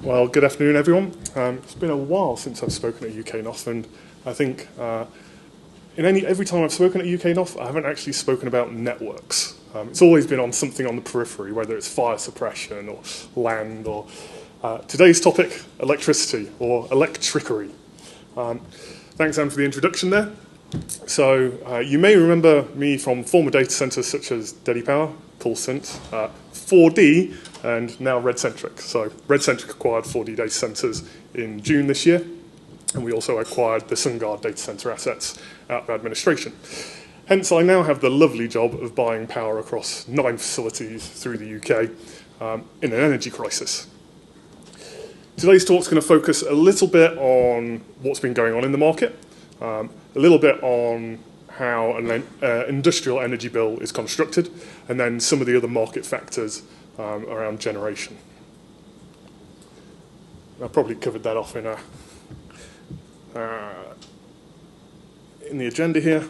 Well, good afternoon, everyone. It's been a while since I've spoken at UKNOF, and I think every time I've spoken at UKNOF, I haven't actually spoken about networks. It's always been on something on the periphery, whether it's fire suppression or land, or today's topic, electricity or electrickery. Thanks, Anne, for the introduction there. So you may remember me from former data centres such as Dedi Power, Pulsant, 4D, and now Redcentric. So Redcentric acquired 4D data centres in June this year, and we also acquired the SunGard data centre assets out of administration. Hence, I now have the lovely job of buying power across 9 facilities through the UK in an energy crisis. Today's talk is going to focus a little bit on what's been going on in the market, a little bit on how an industrial energy bill is constructed, and then some of the other market factors around generation. I probably covered that off in the agenda here.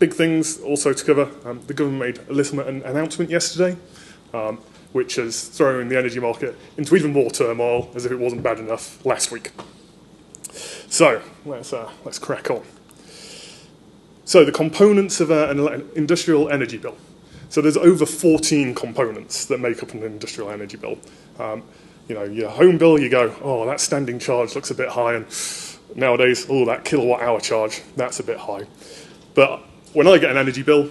Big things also to cover. The government made a little announcement yesterday, which has thrown the energy market into even more turmoil, as if it wasn't bad enough last week. So let's crack on. So the components of an industrial energy bill. So there's over 14 components that make up an industrial energy bill. Your home bill, you go, oh, that standing charge looks a bit high, and nowadays, oh, that kilowatt hour charge, that's a bit high. But when I get an energy bill,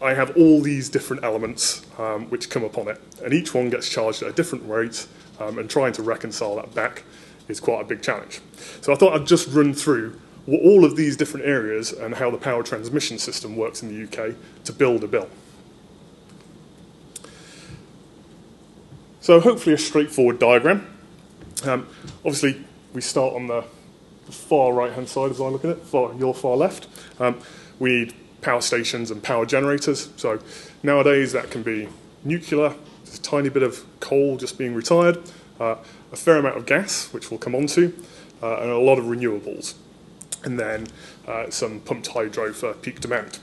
I have all these different elements which come up on it, and each one gets charged at a different rate, and trying to reconcile that back is quite a big challenge. So I thought I'd just run through all of these different areas and how the power transmission system works in the UK to build a bill. So hopefully a straightforward diagram. Obviously, we start on the far right-hand side as I look at it, your far left. We need power stations and power generators. So nowadays that can be nuclear, there's a tiny bit of coal just being retired, a fair amount of gas, which we'll come on to, and a lot of renewables. And then some pumped hydro for peak demand.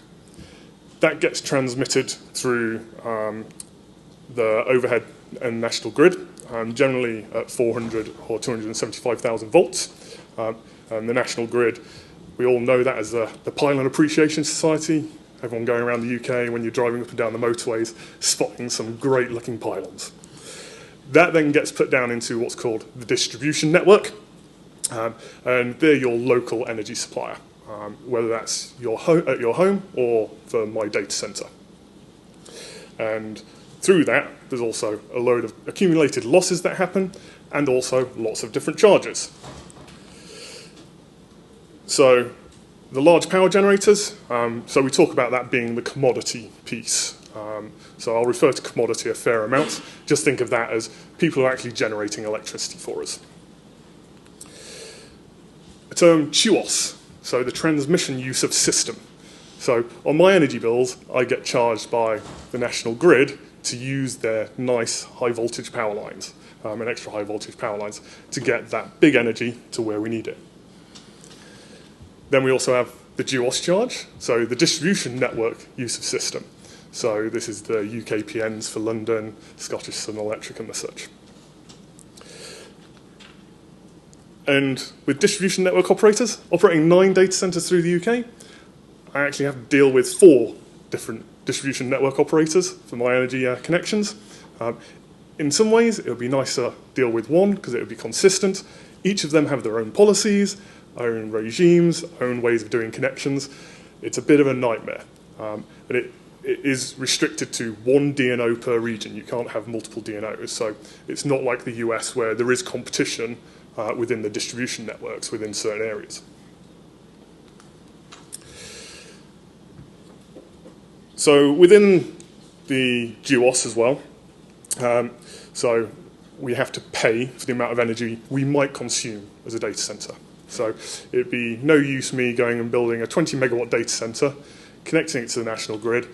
That gets transmitted through the overhead and national grid, generally at 400 or 275,000 volts. And the national grid, we all know that as the Pylon Appreciation Society. Everyone going around the UK, when you're driving up and down the motorways, spotting some great looking pylons. That then gets put down into what's called the distribution network. And they're your local energy supplier, whether that's at your home or for my data centre. And through that, there's also a load of accumulated losses that happen, and also lots of different charges. So the large power generators, so we talk about that being the commodity piece. So I'll refer to commodity a fair amount. Just think of that as people who are actually generating electricity for us. The term TUOS, so the transmission use of system. So on my energy bills, I get charged by the national grid to use their nice high voltage power lines, and extra high voltage power lines, to get that big energy to where we need it. Then we also have the GEOS charge, so the distribution network use of system. So this is the UKPNs for London, Scottish Sun Electric and the such. And with distribution network operators, operating 9 data centres through the UK, I actually have to deal with 4 different distribution network operators for my energy connections. In some ways, it would be nice to deal with one because it would be consistent. Each of them have their own policies, own regimes, own ways of doing connections. It's a bit of a nightmare, but it is restricted to 1 DNO per region. You can't have multiple DNOs, so it's not like the US where there is competition within the distribution networks within certain areas. So within the GEOS as well, so we have to pay for the amount of energy we might consume as a data centre. So it'd be no use me going and building a 20 megawatt data centre, connecting it to the national grid,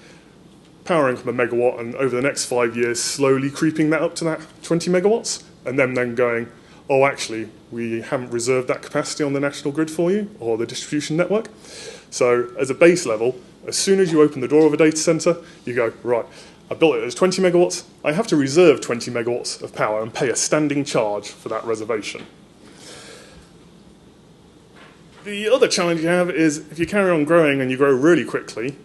powering up a megawatt, and over the next 5 years slowly creeping that up to that 20 megawatts, and then going, oh, actually, we haven't reserved that capacity on the national grid for you, or the distribution network. So as a base level, as soon as you open the door of a data centre, you go, right, I built it as 20 megawatts. I have to reserve 20 megawatts of power and pay a standing charge for that reservation. The other challenge you have is if you carry on growing and you grow really quickly,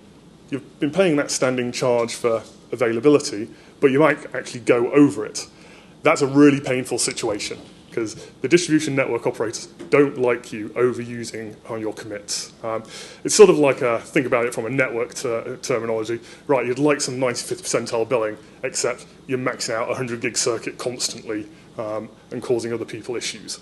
you've been paying that standing charge for availability, but you might actually go over it. That's a really painful situation because the distribution network operators don't like you overusing on your commits. It's sort of like think about it from a network terminology. Right, you'd like some 95th percentile billing, except you're maxing out a 100 gig circuit constantly and causing other people issues.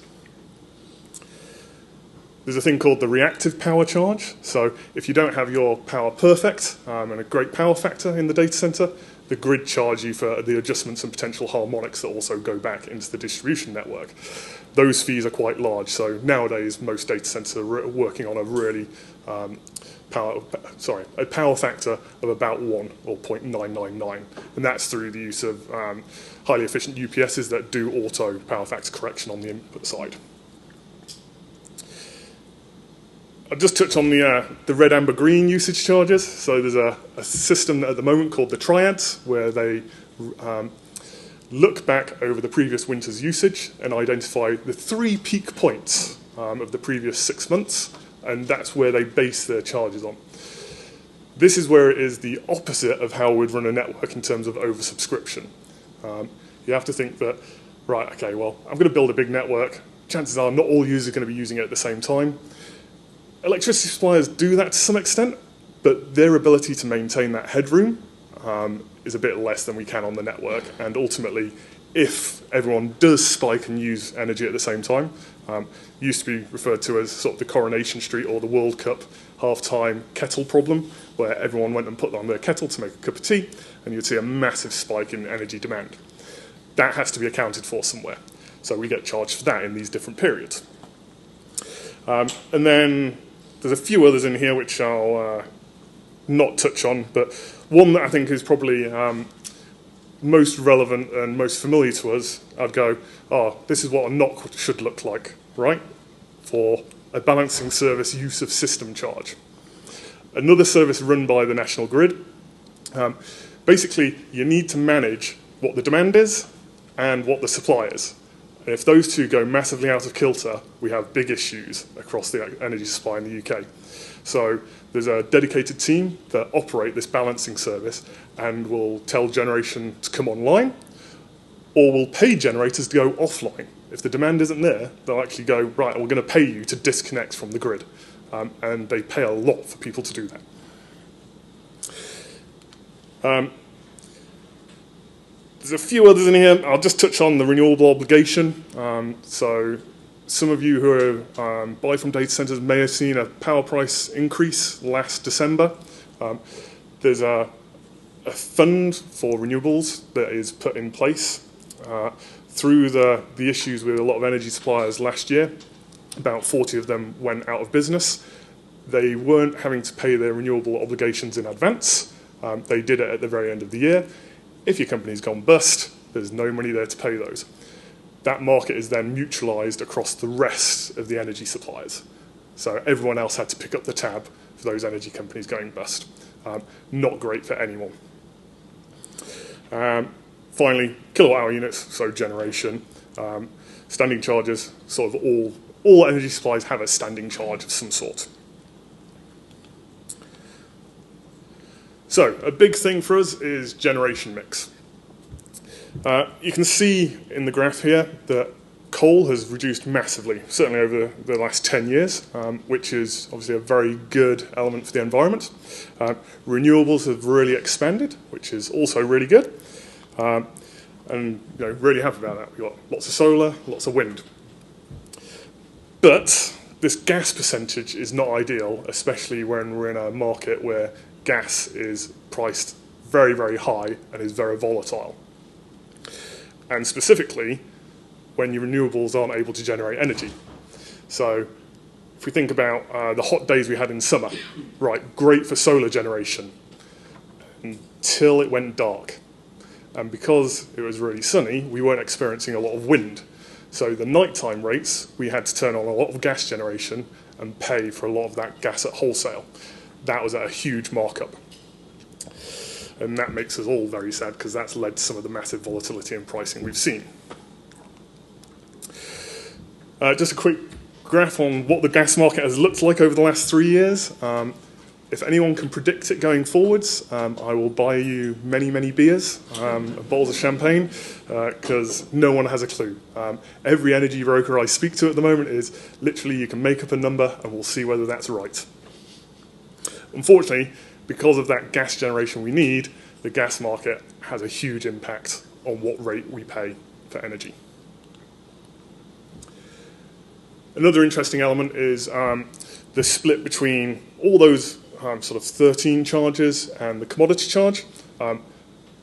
There's a thing called the reactive power charge. So if you don't have your power perfect and a great power factor in the data center, the grid charge you for the adjustments and potential harmonics that also go back into the distribution network. Those fees are quite large. So nowadays, most data centers are working on a really a power factor of about 1 or 0.999. And that's through the use of highly efficient UPSs that do auto power factor correction on the input side. I'll just touch on the red, amber, green usage charges. So there's a system at the moment called the triads, where they look back over the previous winter's usage and identify the 3 peak points of the previous 6 months, and that's where they base their charges on. This is where it is the opposite of how we'd run a network in terms of oversubscription. You have to think that, right, okay, well, I'm going to build a big network. Chances are not all users are going to be using it at the same time. Electricity suppliers do that to some extent, but their ability to maintain that headroom is a bit less than we can on the network. And ultimately, if everyone does spike and use energy at the same time, used to be referred to as sort of the Coronation Street or the World Cup half-time kettle problem, where everyone went and put on their kettle to make a cup of tea, and you'd see a massive spike in energy demand. That has to be accounted for somewhere. So we get charged for that in these different periods. And then there's a few others in here which I'll not touch on, but one that I think is probably most relevant and most familiar to us, I'd go, oh, this is what a NOC should look like, right? For a balancing service use of system charge. Another service run by the National Grid. Basically, you need to manage what the demand is and what the supply is. And if those two go massively out of kilter, we have big issues across the energy supply in the UK. So there's a dedicated team that operate this balancing service and will tell generation to come online, or will pay generators to go offline. If the demand isn't there, they'll actually go, right, we're going to pay you to disconnect from the grid. And they pay a lot for people to do that. There's a few others in here. I'll just touch on the renewable obligation. So some of you who buy from data centers may have seen a power price increase last December. There's a fund for renewables that is put in place through the issues with a lot of energy suppliers last year. About 40 of them went out of business. They weren't having to pay their renewable obligations in advance. They did it at the very end of the year. If your company's gone bust, there's no money there to pay those. That market is then mutualised across the rest of the energy suppliers. So everyone else had to pick up the tab for those energy companies going bust. Not great for anyone. Finally, kilowatt hour units, so generation. Standing charges, sort of all energy suppliers have a standing charge of some sort. So a big thing for us is generation mix. You can see in the graph here that coal has reduced massively, certainly over the last 10 years, which is obviously a very good element for the environment. Renewables have really expanded, which is also really good. And really happy about that. We've got lots of solar, lots of wind. But this gas percentage is not ideal, especially when we're in a market where gas is priced very, very high and is very volatile. And specifically, when your renewables aren't able to generate energy. So if we think about the hot days we had in summer, right, great for solar generation until it went dark. And because it was really sunny, we weren't experiencing a lot of wind. So the nighttime rates, we had to turn on a lot of gas generation and pay for a lot of that gas at wholesale. That was at a huge markup. and that makes us all very sad because that's led to some of the massive volatility in pricing we've seen. Just a quick graph on what the gas market has looked like over the last 3 years. If anyone can predict it going forwards, I will buy you many, many beers and bottles of champagne, because no one has a clue. Every energy broker I speak to at the moment is literally you can make up a number and we'll see whether that's right. Unfortunately, because of that gas generation we need, the gas market has a huge impact on what rate we pay for energy. Another interesting element is the split between all those sort of 13 charges and the commodity charge.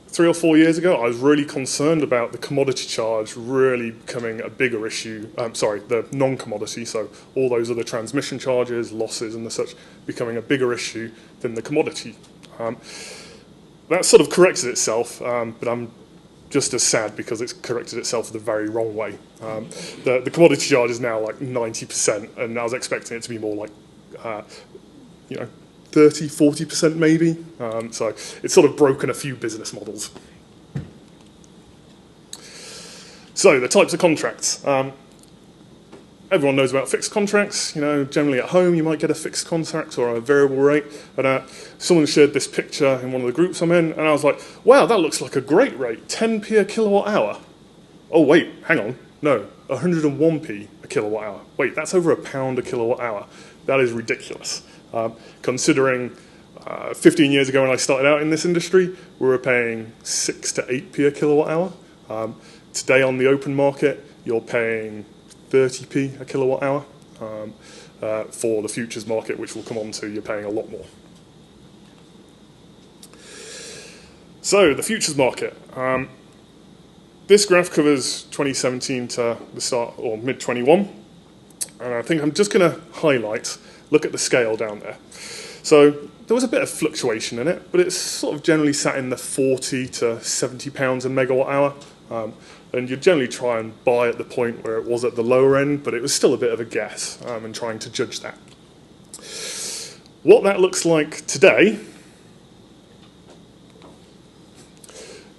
3 or 4 years ago, I was really concerned about the commodity charge really becoming a bigger issue. The non-commodity, so all those other transmission charges, losses and the such, becoming a bigger issue than the commodity. That sort of corrected itself, but I'm just as sad because it's corrected itself the very wrong way. The commodity charge is now like 90%, and I was expecting it to be more like, 30, 40% maybe. So it's sort of broken a few business models. So the types of contracts. Everyone knows about fixed contracts. Generally at home you might get a fixed contract or a variable rate. And someone shared this picture in one of the groups I'm in, and I was like, wow, that looks like a great rate, 10p a kilowatt hour. Oh wait, hang on, no, 101p a kilowatt hour. Wait, that's over £1 a kilowatt hour. That is ridiculous. Considering 15 years ago when I started out in this industry, we were paying 6 to 8p a kilowatt hour. Today on the open market, you're paying 30p a kilowatt hour. For the futures market, which we'll come on to, you're paying a lot more. So the futures market. This graph covers 2017 to the start, or mid-21. And I think I'm just going to highlight, look at the scale down there. So there was a bit of fluctuation in it, but it's sort of generally sat in the 40 to 70 pounds a megawatt hour. And you generally try and buy at the point where it was at the lower end, but it was still a bit of a guess, and trying to judge that. What that looks like today,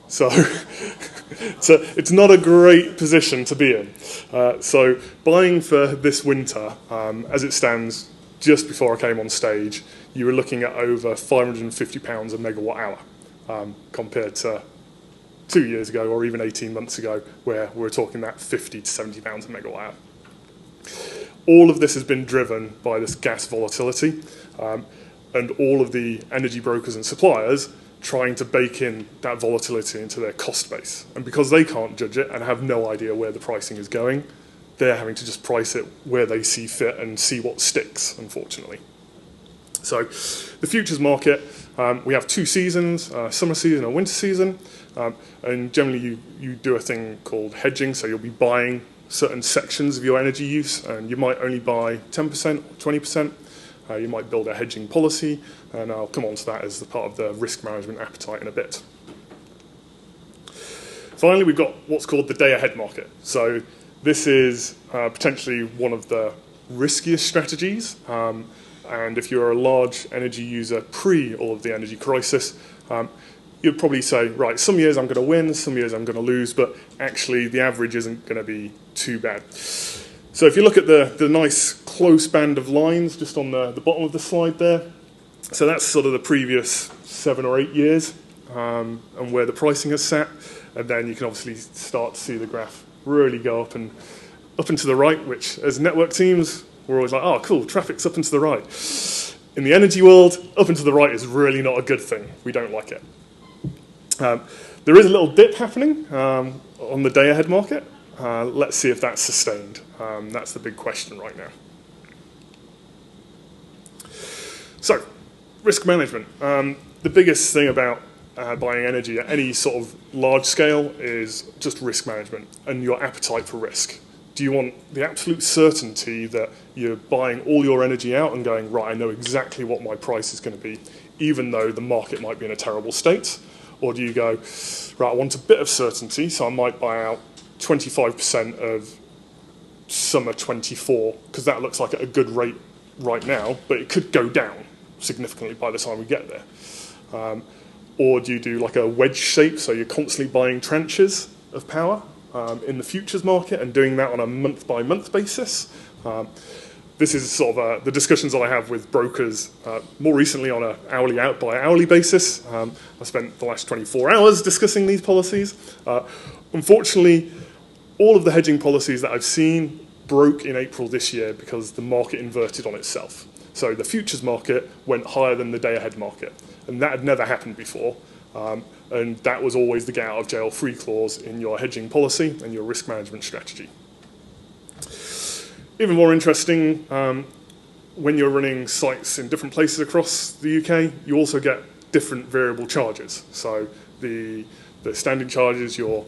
so it's not a great position to be in. So buying for this winter, as it stands just before I came on stage, you were looking at over £550 a megawatt hour, compared to 2 years ago or even 18 months ago, where we were talking that 50 to 70 pounds a megawatt hour. All of this has been driven by this gas volatility, and all of the energy brokers and suppliers trying to bake in that volatility into their cost base. And because they can't judge it and have no idea where the pricing is going, they're having to just price it where they see fit and see what sticks, unfortunately. So the futures market, we have 2 seasons, summer season and winter season. And generally you do a thing called hedging, so you'll be buying certain sections of your energy use, and you might only buy 10% or 20%. You might build a hedging policy, and I'll come on to that as the part of the risk management appetite in a bit. Finally, we've got what's called the day-ahead market. So this is potentially one of the riskiest strategies, and if you're a large energy user pre all of the energy crisis, you'd probably say, right, some years I'm going to win, some years I'm going to lose, but actually the average isn't going to be too bad. So if you look at the nice close band of lines just on the bottom of the slide there, so that's sort of the previous 7 or 8 years, and where the pricing has sat, and then you can obviously start to see the graph really go up and to the right, which as network teams, we're always like, oh cool, traffic's up and to the right. In the energy world, up and to the right is really not a good thing. We don't like it. There is a little dip happening on the day-ahead market. Let's see if that's sustained. That's the big question right now. So, risk management. The biggest thing about buying energy at any sort of large scale is just risk management and your appetite for risk. Do you want the absolute certainty that you're buying all your energy out and going, right, I know exactly what my price is going to be, even though the market might be in a terrible state? Or do you go, right, I want a bit of certainty, so I might buy out 25% of summer 24, because that looks like a good rate right now, but it could go down significantly by the time we get there. or do you do like a wedge shape, so you're constantly buying tranches of power in the futures market and doing that on a month-by-month basis? This is sort of the discussions that I have with brokers more recently on an hourly out by hourly basis. I spent the last 24 hours discussing these policies. Unfortunately, all of the hedging policies that I've seen broke in April this year because the market inverted on itself. So the futures market went higher than the day-ahead market, and that had never happened before. And that was always the get out of jail free clause in your hedging policy and your risk management strategy. Even more interesting, when you're running sites in different places across the UK, you also get different variable charges. So the standing charges, your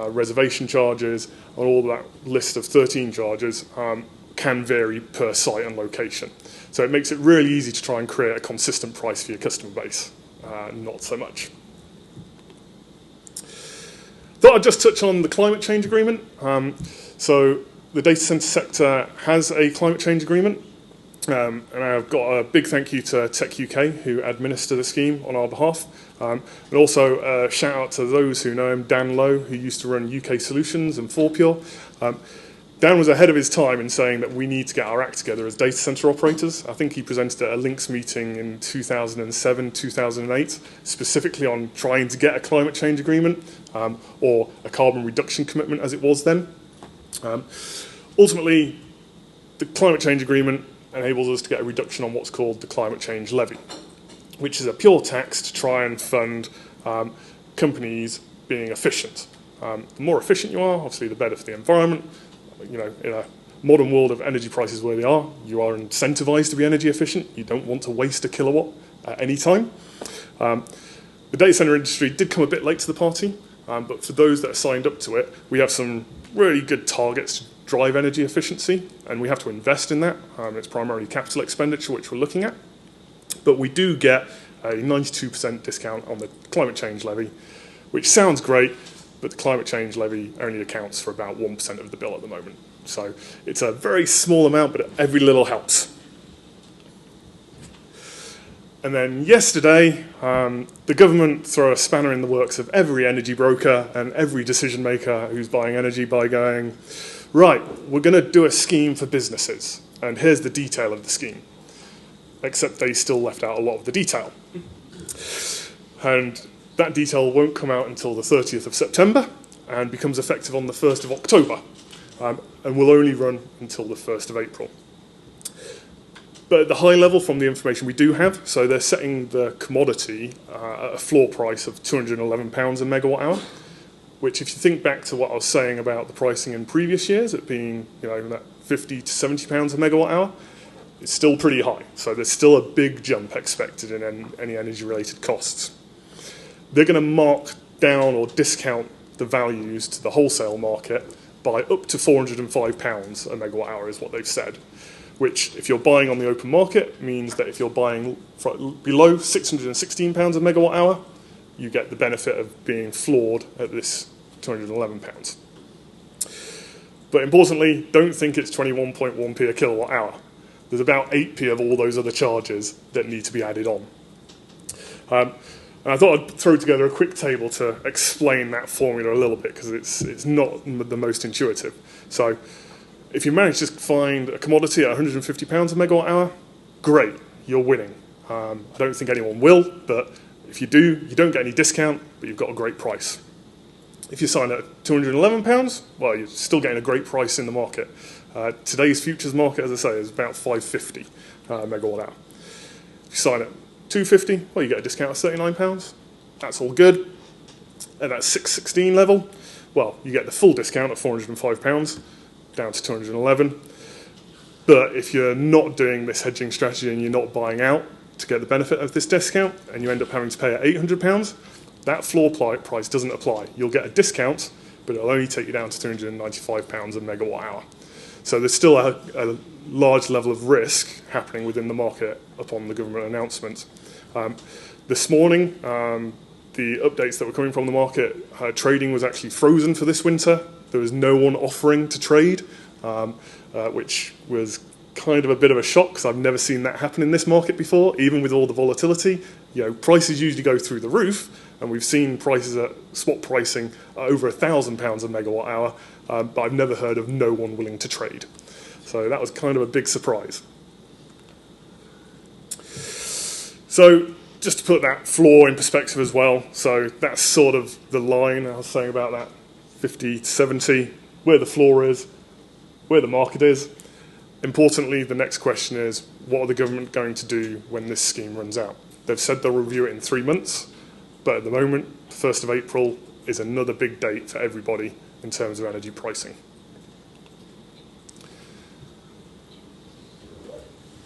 reservation charges, and all that list of 13 charges can vary per site and location. So it makes it really easy to try and create a consistent price for your customer base. Not so much. Thought I'd just touch on the climate change agreement. So the data center sector has a climate change agreement. And I've got a big thank you to Tech UK, who administer the scheme on our behalf. And also a shout out to those who know him, Dan Lowe, who used to run UK Solutions and 4Pure. Dan was ahead of his time in saying that we need to get our act together as data center operators. I think he presented at a LINX meeting in 2007, 2008, specifically on trying to get a climate change agreement or a carbon reduction commitment as it was then. Ultimately, the climate change agreement enables us to get a reduction on what's called the climate change levy, which is a pure tax to try and fund companies being efficient. The more efficient you are, obviously the better for the environment. You know, in a modern world of energy prices where they are, you are incentivized to be energy efficient. You don't want to waste a kilowatt at any time. The data center industry did come a bit late to the party, but for those that are signed up to it, we have some really good targets to drive energy efficiency, and we have to invest in that. It's primarily capital expenditure, which we're looking at. But we do get a 92% discount on the climate change levy, which sounds great, but the climate change levy only accounts for about 1% of the bill at the moment. So it's a very small amount, but every little helps. And then yesterday, the government threw a spanner in the works of every energy broker and every decision maker who's buying energy by going, right, we're going to do a scheme for businesses, and here's the detail of the scheme. Except they still left out a lot of the detail. And that detail won't come out until the 30th of September and becomes effective on the 1st of October and will only run until the 1st of April. But at the high level from the information we do have, so they're setting the commodity at a floor price of £211 a megawatt hour, which if you think back to what I was saying about the pricing in previous years, it being that £50 to £70 a megawatt hour, it's still pretty high. So there's still a big jump expected in any energy-related costs. They're going to mark down or discount the values to the wholesale market by up to £405 a megawatt hour is what they've said, which if you're buying on the open market means that if you're buying below £616 a megawatt hour, you get the benefit of being floored at this £211. But importantly, don't think it's 21.1p a kilowatt hour. There's about 8p of all those other charges that need to be added on. And I thought I'd throw together a quick table to explain that formula a little bit because it's not the most intuitive. So if you manage to find a commodity at £150 a megawatt hour, great, you're winning. I don't think anyone will, but if you do, you don't get any discount, but you've got a great price. If you sign at £211, well, you're still getting a great price in the market. Today's futures market, as I say, is about £550 megawatt hour. If you sign at £250, well, you get a discount of £39. That's all good. At that 616 level, well, you get the full discount of £405 down to 211. But if you're not doing this hedging strategy and you're not buying out to get the benefit of this discount, and you end up having to pay at £800, that floor price doesn't apply. You'll get a discount, but it'll only take you down to £295 a megawatt hour. So there's still a large level of risk happening within the market upon the government announcement. This morning, the updates that were coming from the market, trading was actually frozen for this winter. There was no one offering to trade, which was kind of a bit of a shock because I've never seen that happen in this market before, even with all the volatility. Prices usually go through the roof, and we've seen prices at spot pricing at over £1,000 a megawatt hour, but I've never heard of no one willing to trade. So that was kind of a big surprise. So just to put that floor in perspective as well, so that's sort of the line I was saying about that 50 to 70, where the floor is, where the market is. Importantly, the next question is, what are the government going to do when this scheme runs out? They've said they'll review it in 3 months, but at the moment, the 1st of April is another big date for everybody in terms of energy pricing.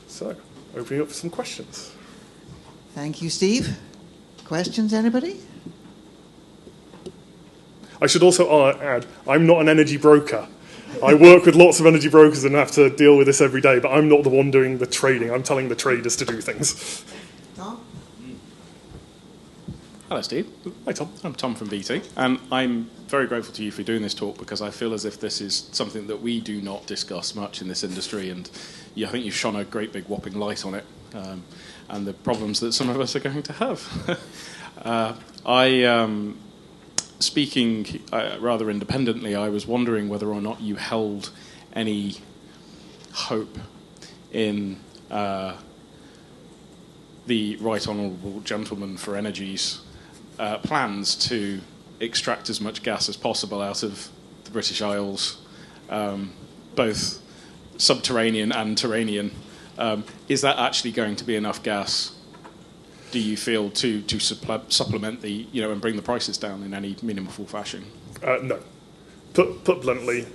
So, opening up for some questions. Thank you, Steve. Questions, anybody? I should also add, I'm not an energy broker. I work with lots of energy brokers and have to deal with this every day, but I'm not the one doing the trading. I'm telling the traders to do things. Tom? Hello, Steve. Hi, Tom. I'm Tom from BT, and I'm very grateful to you for doing this talk because I feel as if this is something that we do not discuss much in this industry, and I think you've shone a great big whopping light on it and the problems that some of us are going to have. Speaking rather independently, I was wondering whether or not you held any hope in the Right Honourable Gentleman for Energy's plans to extract as much gas as possible out of the British Isles, both subterranean and terranean. Is that actually going to be enough gas, do you feel, to supplement the, and bring the prices down in any meaningful fashion? No. Put bluntly,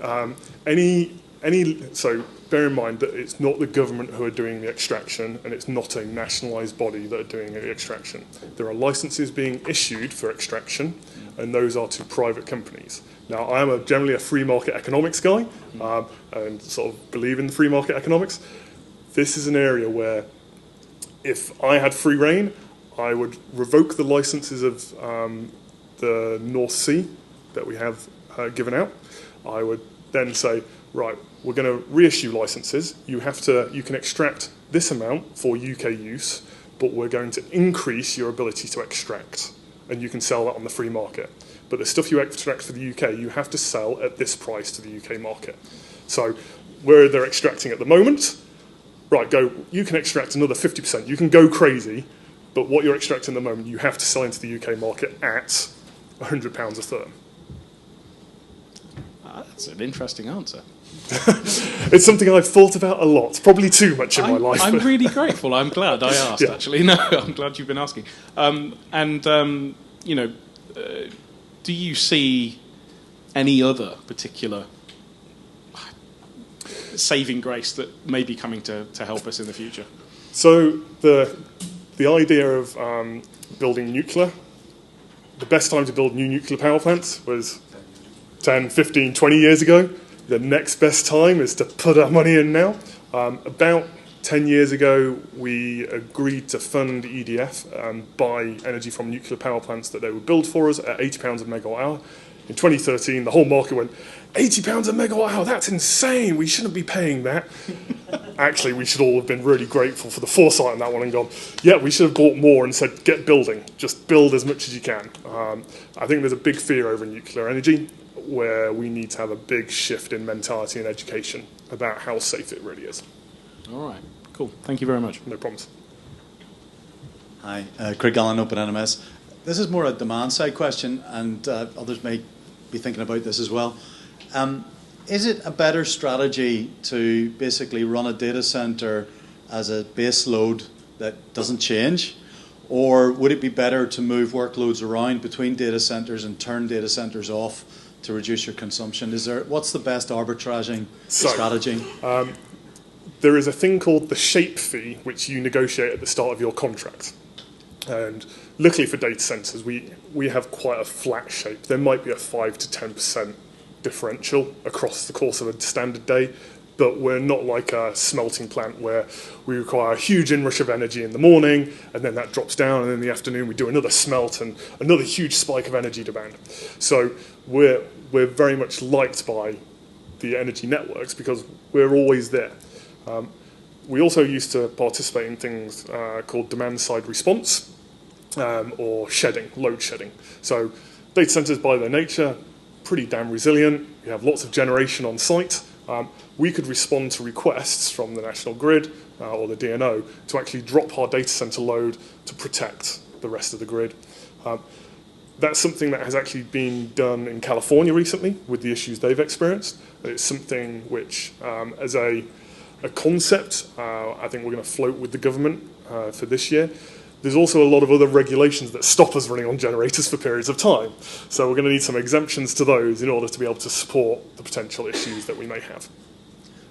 so bear in mind that it's not the government who are doing the extraction, and it's not a nationalised body that are doing the extraction. There are licences being issued for extraction, and those are to private companies. Now, I am generally a free market economics guy, and sort of believe in the free market economics. This is an area where, if I had free reign, I would revoke the licences of the North Sea that we have given out. I would then say, right, we're going to reissue licences. You can extract this amount for UK use, but we're going to increase your ability to extract, and you can sell that on the free market. But the stuff you extract for the UK, you have to sell at this price to the UK market. So where they're extracting at the moment, right, you can extract another 50%. You can go crazy, but what you're extracting at the moment, you have to sell into the UK market at £100 a therm. That's an interesting answer. It's something I've thought about a lot, probably too much in my life. I'm really grateful. I'm glad I asked, actually. No, I'm glad you've been asking. Do you see any other particular saving grace that may be coming to help us in the future? So the idea of building nuclear, the best time to build new nuclear power plants was 10, 15, 20 years ago. The next best time is to put our money in now. About 10 years ago, we agreed to fund EDF and buy energy from nuclear power plants that they would build for us at £80 a megawatt hour. In 2013, the whole market went, £80 a megawatt hour, that's insane, we shouldn't be paying that. Actually, we should all have been really grateful for the foresight on that one and gone, yeah, we should have bought more and said, get building, just build as much as you can. I think there's a big fear over nuclear energy where we need to have a big shift in mentality and education about how safe it really is. All right, cool. Thank you very much. No problems. Hi, Craig Allen, Open NMS. This is more a demand-side question, and others may be thinking about this as well. Is it a better strategy to basically run a data center as a base load that doesn't change? Or would it be better to move workloads around between data centers and turn data centers off to reduce your consumption? What's the best arbitraging strategy? There is a thing called the shape fee, which you negotiate at the start of your contract. And luckily for data centers, we have quite a flat shape. There might be a 5 to 10% differential across the course of a standard day, but we're not like a smelting plant where we require a huge inrush of energy in the morning, and then that drops down, and in the afternoon we do another smelt and another huge spike of energy demand. So we're very much liked by the energy networks because we're always there. We also used to participate in things called demand-side response, or shedding, load shedding. So data centers by their nature, pretty damn resilient. You have lots of generation on site. We could respond to requests from the national grid or the DNO to actually drop our data center load to protect the rest of the grid. That's something that has actually been done in California recently with the issues they've experienced. It's something which, as a concept, I think we're going to float with the government for this year. There's also a lot of other regulations that stop us running on generators for periods of time. So we're going to need some exemptions to those in order to be able to support the potential issues that we may have.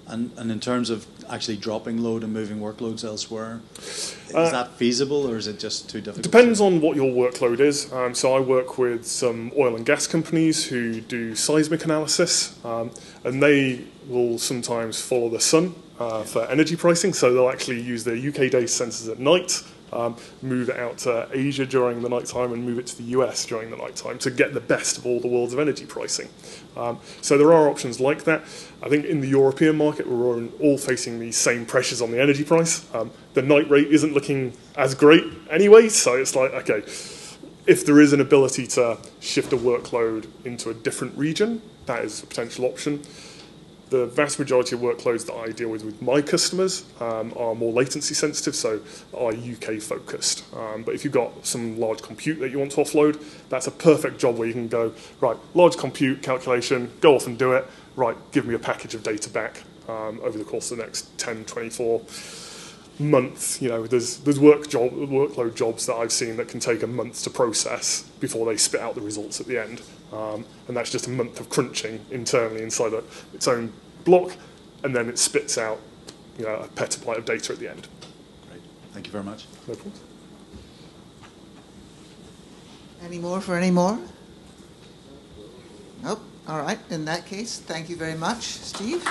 And in terms of actually dropping load and moving workloads elsewhere, is that feasible or is it just too difficult? Depends on what your workload is. So I work with some oil and gas companies who do seismic analysis, and they will sometimes follow the sun for energy pricing. So they'll actually use their UK data centers at night, move it out to Asia during the night time, and move it to the US during the night time to get the best of all the worlds of energy pricing. So there are options like that. I think in the European market, we're all facing these same pressures on the energy price. The night rate isn't looking as great anyway, so it's like, okay, if there is an ability to shift a workload into a different region, that is a potential option. The vast majority of workloads that I deal with my customers are more latency sensitive, so are UK focused. But if you've got some large compute that you want to offload, that's a perfect job where you can go, right, large compute calculation, go off and do it, right, give me a package of data back over the course of the next 10, 24 months. You know, there's workload jobs that I've seen that can take a month to process before they spit out the results at the end. And that's just a month of crunching internally inside its own block, and then it spits out, you know, a petabyte of data at the end. Great. Thank you very much. No problem. Any more for any more? Nope. All right. In that case, thank you very much, Steve.